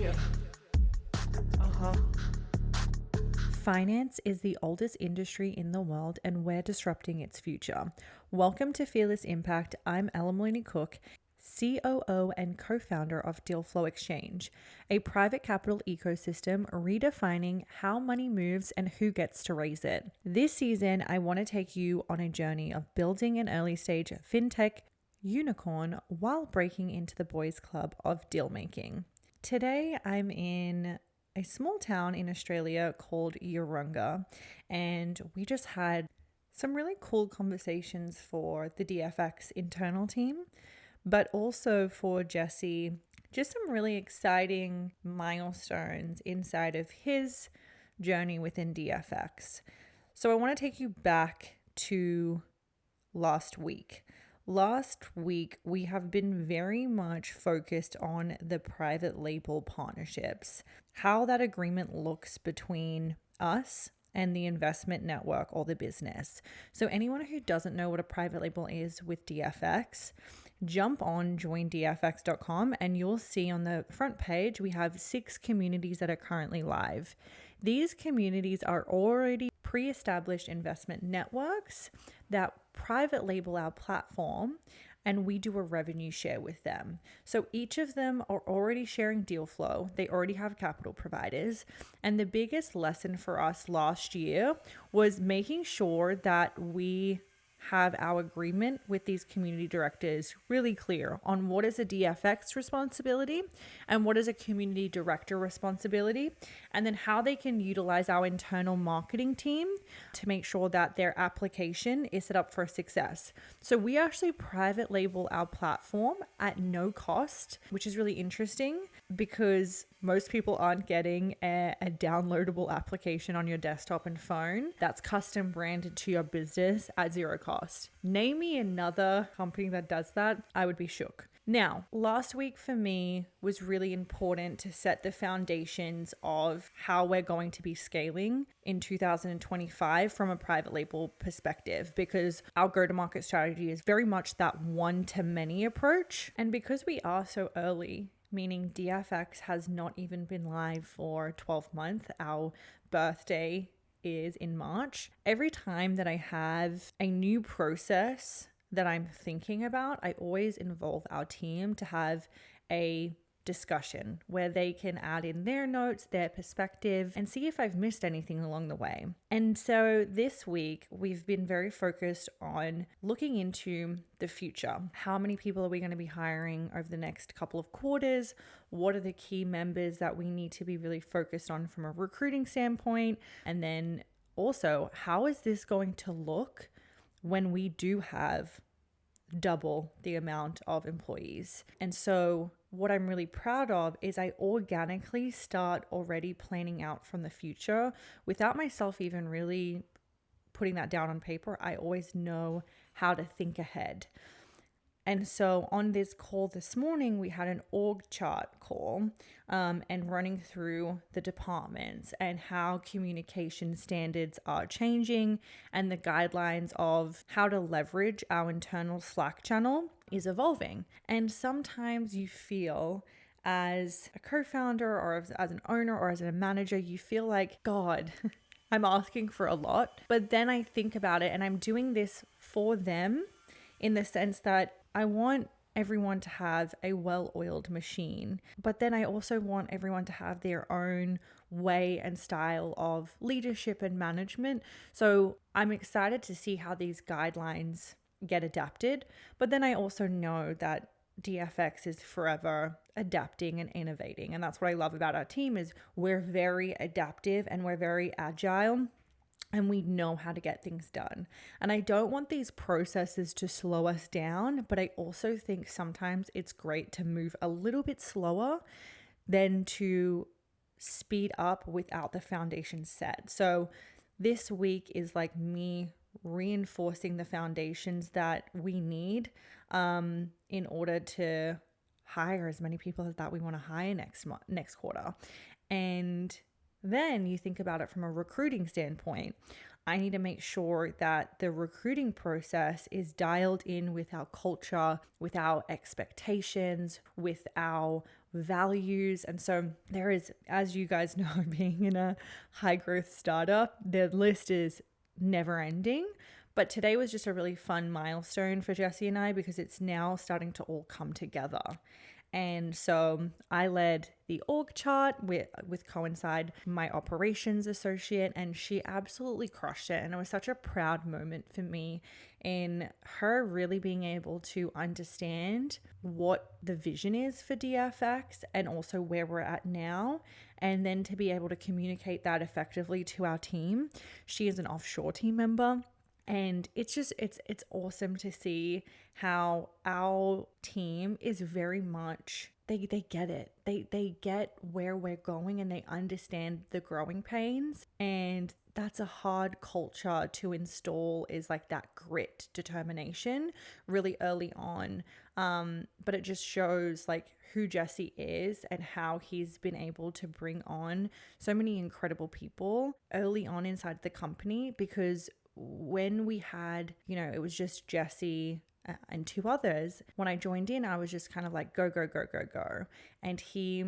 Yeah. Uh-huh. Finance is the oldest industry in the world and we're disrupting its future. Welcome to Fearless Impact. I'm Molony, COO and co-founder of Dealflow Exchange, a private capital ecosystem redefining how money moves and who gets to raise it. This season, I want to take you on a journey of building an early stage fintech unicorn while breaking into the boys club of deal making. Today, I'm in a small town in Australia called Urunga, and we just had some really cool conversations for the DFX internal team, but also for Jesse, just some really exciting milestones inside of his journey within DFX. So I want to take you back to last week. Last week, we have been very much focused on the private label partnerships, how that agreement looks between us and the investment network or the business. So anyone who doesn't know what a private label is with DFX, jump on joindfx.com and you'll see on the front page, we have 6 communities that are currently live. These communities are already pre-established investment networks that private label our platform, and we do a revenue share with them. So each of them are already sharing deal flow. They already have capital providers. And the biggest lesson for us last year was making sure that we have our agreement with these community directors really clear on what is a DFX responsibility and what is a community director responsibility, and then how they can utilize our internal marketing team to make sure that their application is set up for success. So we actually private label our platform at no cost, which is really interesting because most people aren't getting a downloadable application on your desktop and phone that's custom branded to your business at zero cost. Name me another company that does that, I would be shook. Now, last week for me was really important to set the foundations of how we're going to be scaling in 2025 from a private label perspective, because our go-to-market strategy is very much that one-to-many approach. And because we are so early, meaning DFX has not even been live for 12 months, our birthday is in March. Every time that I have a new process that I'm thinking about, I always involve our team to have a discussion where they can add in their notes, their perspective, and see if I've missed anything along the way. And so this week, we've been very focused on looking into the future. How many people are we going to be hiring over the next couple of quarters? What are the key members that we need to be really focused on from a recruiting standpoint? And then also, how is this going to look when we do have double the amount of employees? And so what I'm really proud of is I organically start already planning out from the future without myself even really putting that down on paper. I always know how to think ahead. And so on this call this morning, we had an org chart call and running through the departments and how communication standards are changing and the guidelines of how to leverage our internal Slack channel is evolving. And sometimes you feel as a co-founder or as an owner or as a manager, you feel like, God, I'm asking for a lot. But then I think about it and I'm doing this for them in the sense that I want everyone to have a well-oiled machine, but then I also want everyone to have their own way and style of leadership and management. So I'm excited to see how these guidelines get adapted, but then I also know that DFX is forever adapting and innovating. And that's what I love about our team is we're very adaptive and we're very agile. And we know how to get things done. And I don't want these processes to slow us down, but I also think sometimes it's great to move a little bit slower than to speed up without the foundation set. So this week is like me reinforcing the foundations that we need in order to hire as many people as that we want to hire next quarter. And then you think about it from a recruiting standpoint. I need to make sure that the recruiting process is dialed in with our culture, with our expectations, with our values. And so there is, as you guys know, being in a high growth startup, the list is never ending. But today was just a really fun milestone for Jesse and I because it's now starting to all come together. And so I led the org chart with Coincide, my operations associate, and she absolutely crushed it. And it was such a proud moment for me in her really being able to understand what the vision is for DFX and also where we're at now. And then to be able to communicate that effectively to our team. She is an offshore team member. And it's awesome to see how our team is very much, they get it. They get where we're going and they understand the growing pains. And that's a hard culture to install, is like that grit, determination really early on. But it just shows like who Jesse is and how he's been able to bring on so many incredible people early on inside the company, because when we had, it was just Jesse and two others, when I joined in, I was just kind of like, go, go, go, go, go. And he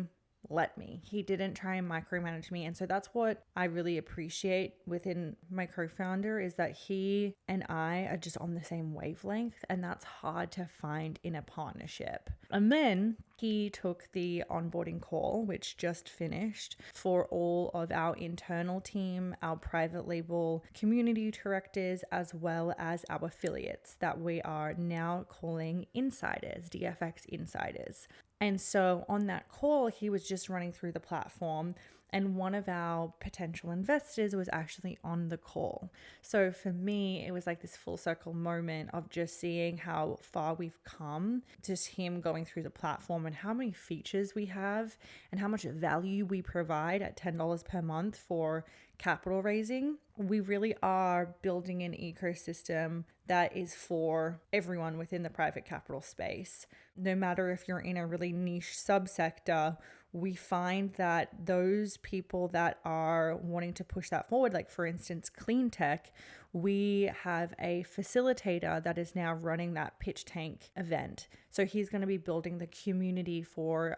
let me. He didn't try and micromanage me. And so that's what I really appreciate within my co-founder, is that he and I are just on the same wavelength. And that's hard to find in a partnership. And then he took the onboarding call, which just finished, for all of our internal team, our private label community directors, as well as our affiliates that we are now calling insiders, DFX insiders. And so on that call, he was just running through the platform, and one of our potential investors was actually on the call. So for me, it was like this full circle moment of just seeing how far we've come, just him going through the platform and how many features we have and how much value we provide at $10 per month for capital raising. We really are building an ecosystem that is for everyone within the private capital space. No matter if you're in a really niche subsector, we find that those people that are wanting to push that forward, like for instance, clean tech, we have a facilitator that is now running that pitch tank event. So he's going to be building the community for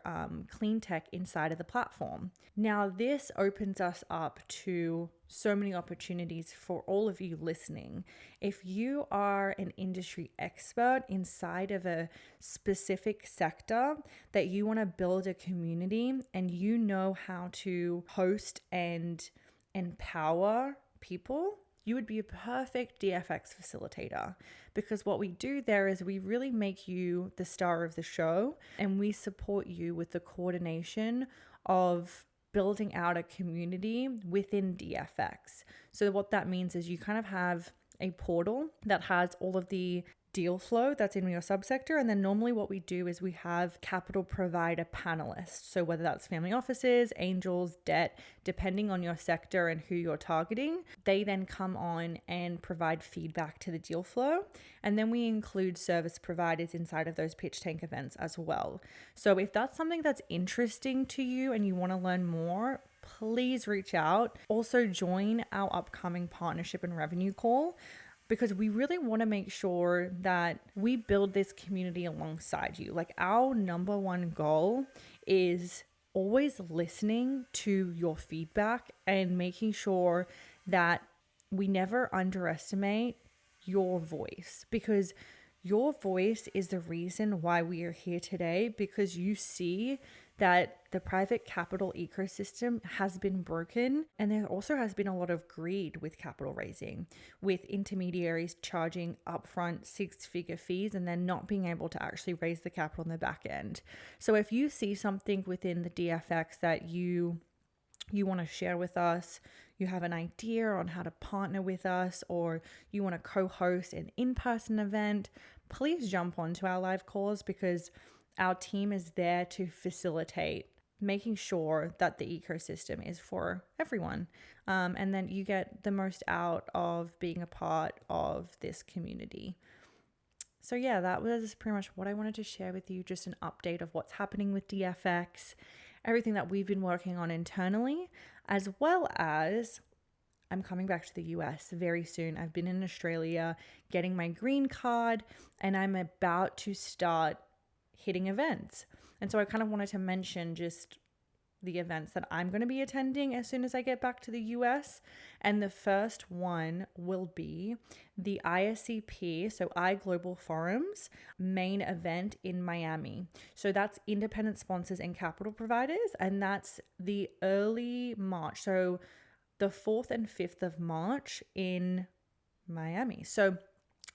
clean tech inside of the platform. Now, this opens us up to so many opportunities for all of you listening. If you are an industry expert inside of a specific sector that you want to build a community and you know how to host and empower people, you would be a perfect DFX facilitator, because what we do there is we really make you the star of the show and we support you with the coordination of building out a community within DFX. So what that means is you kind of have a portal that has all of the deal flow that's in your subsector. And then normally what we do is we have capital provider panelists. So whether that's family offices, angels, debt, depending on your sector and who you're targeting, they then come on and provide feedback to the deal flow. And then we include service providers inside of those pitch tank events as well. So if that's something that's interesting to you and you want to learn more, please reach out. Also join our upcoming partnership and revenue call, because we really want to make sure that we build this community alongside you. Like, our number one goal is always listening to your feedback and making sure that we never underestimate your voice, because your voice is the reason why we are here today, because you see that the private capital ecosystem has been broken, and there also has been a lot of greed with capital raising, with intermediaries charging upfront six-figure fees and then not being able to actually raise the capital in the back end. So if you see something within the DFX that you want to share with us, you have an idea on how to partner with us, or you want to co-host an in-person event, please jump onto our live calls, because our team is there to facilitate making sure that the ecosystem is for everyone. And then you get the most out of being a part of this community. So yeah, that was pretty much what I wanted to share with you. Just an update of what's happening with DFX, everything that we've been working on internally, as well as I'm coming back to the US very soon. I've been in Australia getting my green card, and I'm about to start hitting events. And so I kind of wanted to mention just the events that I'm going to be attending as soon as I get back to the US. And the first one will be the ISCP, so iGlobal Forum's main event in Miami. So that's independent sponsors and capital providers, and that's the early March. So the 4th and 5th of March in Miami. So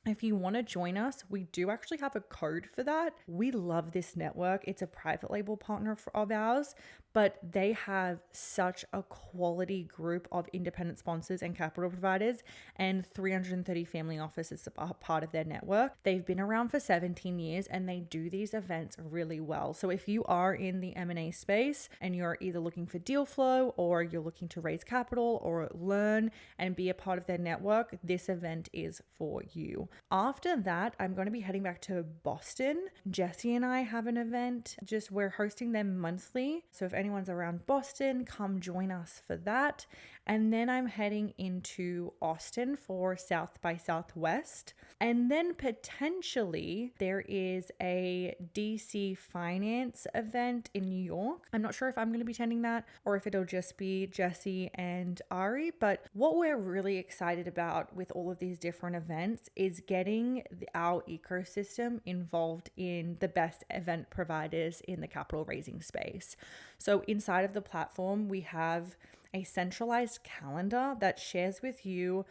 if you want to join us, we do actually have a code for that. We love this network. It's a private label partner of ours, but they have such a quality group of independent sponsors and capital providers, and 330 family offices are part of their network. They've been around for 17 years and they do these events really well. So if you are in the M&A space and you're either looking for deal flow or you're looking to raise capital or learn and be a part of their network, this event is for you. After that, I'm going to be heading back to Boston. Jesse and I have an event, we're hosting them monthly. So if anyone's around Boston, come join us for that. And then I'm heading into Austin for South by Southwest. And then potentially there is a DC finance event in New York. I'm not sure if I'm going to be attending that or if it'll just be Jesse and Ari. But what we're really excited about with all of these different events is getting our ecosystem involved in the best event providers in the capital raising space. So inside of the platform, we have a centralized calendar that shares with you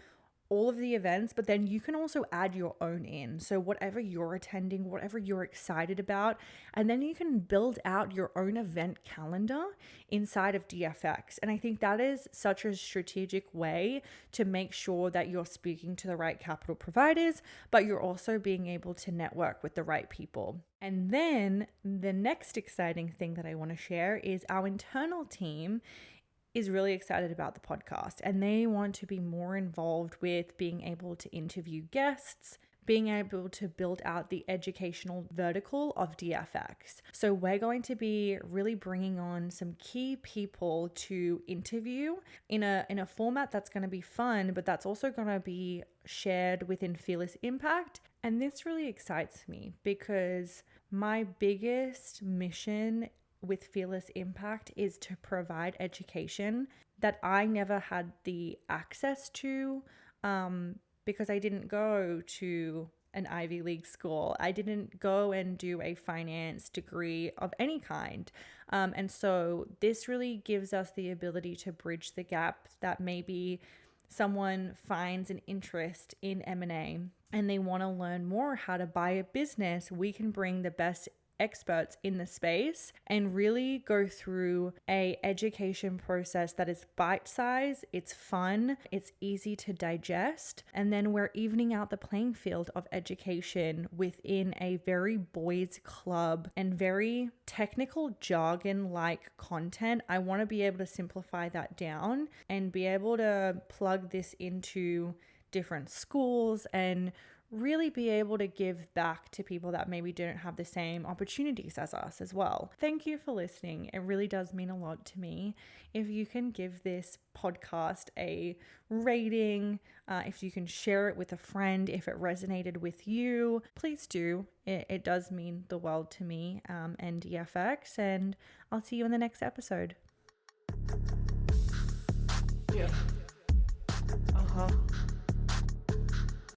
all of the events, but then you can also add your own in. So whatever you're attending, whatever you're excited about, and then you can build out your own event calendar inside of DFX. And I think that is such a strategic way to make sure that you're speaking to the right capital providers, but you're also being able to network with the right people. And then the next exciting thing that I want to share is our internal team is really excited about the podcast, and they want to be more involved with being able to interview guests, being able to build out the educational vertical of DFX. So we're going to be really bringing on some key people to interview in a format that's going to be fun, but that's also going to be shared within Fearless Impact. And this really excites me because my biggest mission with Fearless Impact is to provide education that I never had the access to because I didn't go to an Ivy League school. I didn't go and do a finance degree of any kind. And so this really gives us the ability to bridge the gap that maybe someone finds an interest in M&A and they want to learn more how to buy a business. We can bring the best experts in the space and really go through a education process that is bite-sized, it's fun, it's easy to digest, and then we're evening out the playing field of education within a very boys club and very technical jargon like content. I want to be able to simplify that down and be able to plug this into different schools and really be able to give back to people that maybe don't have the same opportunities as us as well. Thank you for listening. It really does mean a lot to me. If you can give this podcast a rating, if you can share it with a friend, if it resonated with you, please do. It does mean the world to me and DFX, and I'll see you in the next episode. Yeah. Uh-huh.